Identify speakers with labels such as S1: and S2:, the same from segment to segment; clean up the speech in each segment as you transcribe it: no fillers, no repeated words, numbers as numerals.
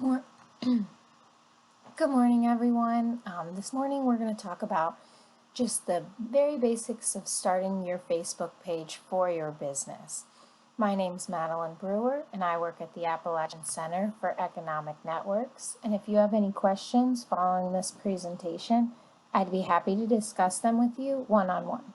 S1: Mor- Good morning, everyone. This morning we're going to talk about just the very basics of starting your Facebook page for your business. My name's Madeline Brewer, and I work at the Appalachian Center for Economic Networks. And if you have any questions following this presentation, I'd be happy to discuss them with you one-on-one.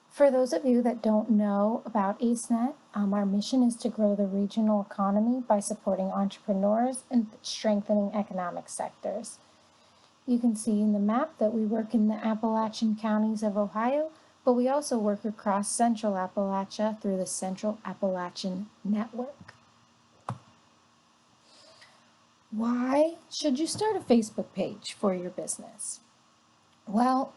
S1: For those of you that don't know about AceNet, our mission is to grow the regional economy by supporting entrepreneurs and strengthening economic sectors. You can see in the map that we work in the Appalachian counties of Ohio, but we also work across Central Appalachia through the Central Appalachian Network. Why should you start a Facebook page for your business? Well,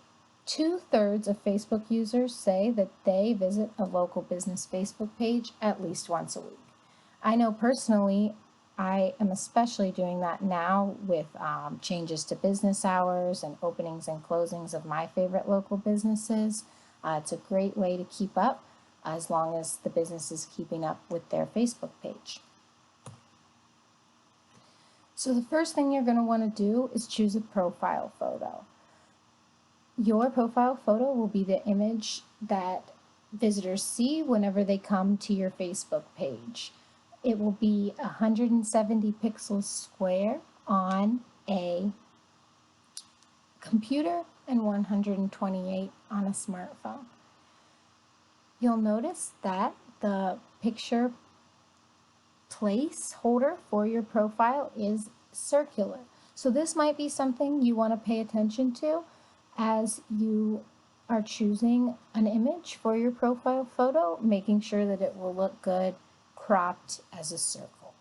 S1: 2/3 of Facebook users say that they visit a local business Facebook page at least once a week. I know personally, I am especially doing that now with changes to business hours and openings and closings of my favorite local businesses. It's a great way to keep up as long as the business is keeping up with their Facebook page. So the first thing you're going to want to do is choose a profile photo. Your profile photo will be the image that visitors see whenever they come to your Facebook page. It will be 170 pixels square on a computer and 128 on a smartphone. You'll notice that the picture placeholder for your profile is circular. So this might be something you want to pay attention to as you are choosing an image for your profile photo, making sure that it will look good cropped as a circle.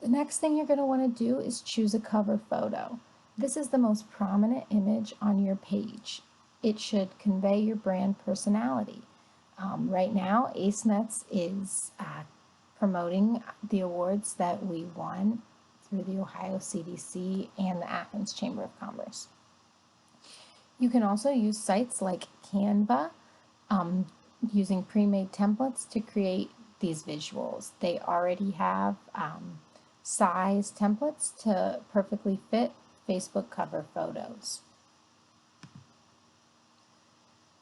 S1: The next thing you're going to want to do is choose a cover photo. This is the most prominent image on your page. It should convey your brand personality. Right now, AceNets is promoting the awards that we won through the Ohio CDC and the Athens Chamber of Commerce. You can also use sites like Canva, using pre-made templates to create these visuals. They already have size templates to perfectly fit Facebook cover photos.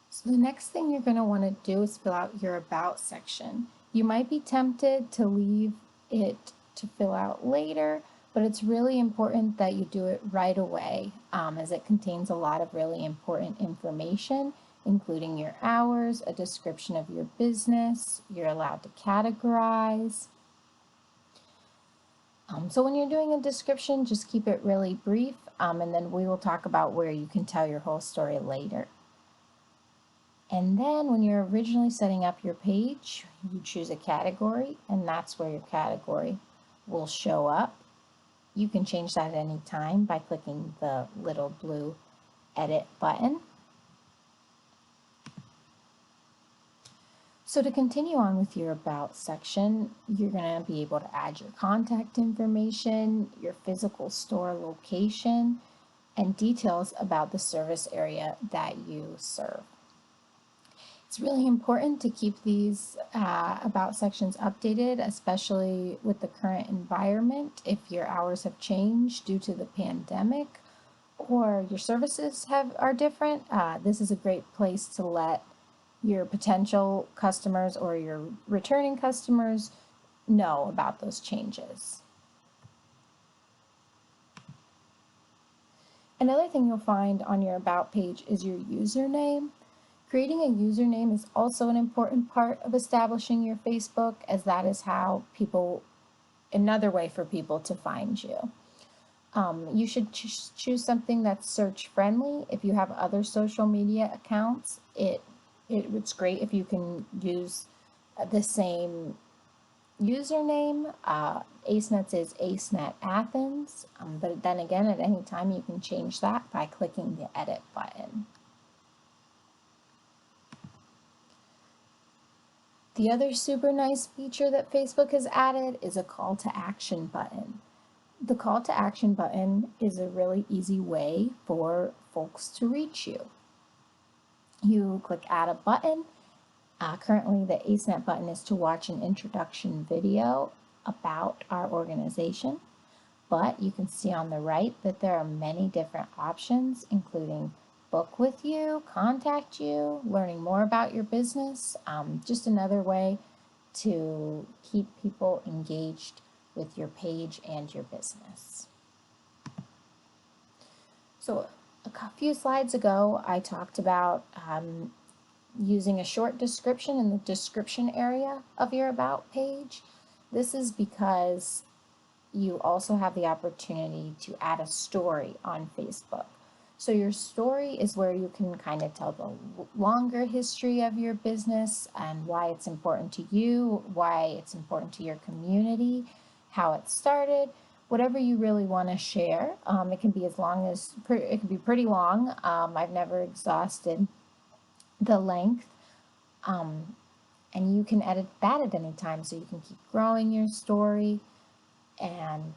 S1: So the next thing you're going to want to do is fill out your About section. You might be tempted to leave it to fill out later, but it's really important that you do it right away as it contains a lot of really important information, including your hours, a description of your business, you're allowed to categorize. So when you're doing a description, just keep it really brief, and then we will talk about where you can tell your whole story later. And then when you're originally setting up your page, you choose a category, and that's where your category will show up. You can change that at any time by clicking the little blue edit button. So to continue on with your About section, you're going to be able to add your contact information, your physical store location, and details about the service area that you serve. It's really important to keep these About sections updated, especially with the current environment. If your hours have changed due to the pandemic or your services are different, this is a great place to let your potential customers or your returning customers know about those changes. Another thing you'll find on your About page is your username. Creating a username is also an important part of establishing your Facebook, as that is how another way for people to find you. You should choose something that's search friendly. If you have other social media accounts, it's great if you can use the same username. AceNets is AceNet Athens, but then again, at any time you can change that by clicking the edit button. The other super nice feature that Facebook has added is a call to action button. The call to action button is a really easy way for folks to reach you. You click add a button, Currently, the AceNet button is to watch an introduction video about our organization, but you can see on the right that there are many different options, including book with you, contact you, learning more about your business, just another way to keep people engaged with your page and your business. So a few slides ago, I talked about using a short description in the description area of your About page. This is because you also have the opportunity to add a story on Facebook. So your story is where you can kind of tell the longer history of your business and why it's important to you, why it's important to your community, how it started, whatever you really want to share. It can be it can be pretty long. I've never exhausted the length. And you can edit that at any time, so you can keep growing your story. And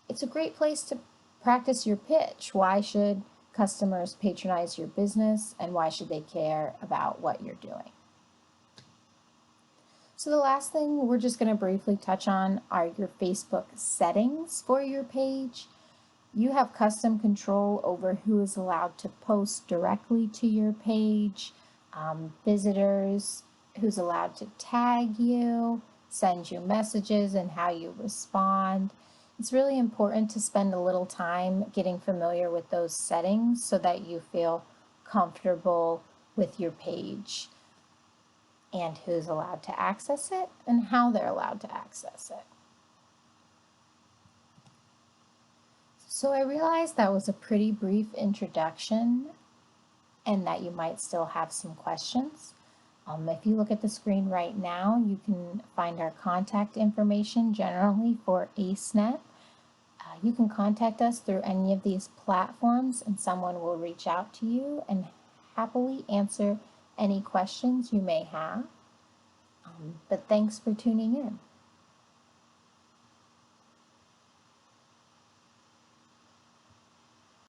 S1: it's a great place to practice your pitch. Why should customers patronize your business, and why should they care about what you're doing? So the last thing we're just going to briefly touch on are your Facebook settings for your page. You have custom control over who is allowed to post directly to your page, visitors, who's allowed to tag you, send you messages, and how you respond. It's really important to spend a little time getting familiar with those settings so that you feel comfortable with your page and who's allowed to access it and how they're allowed to access it. So I realized that was a pretty brief introduction and that you might still have some questions. If you look at the screen right now, you can find our contact information generally for AceNet. You can contact us through any of these platforms and someone will reach out to you and happily answer any questions you may have. But thanks for tuning in.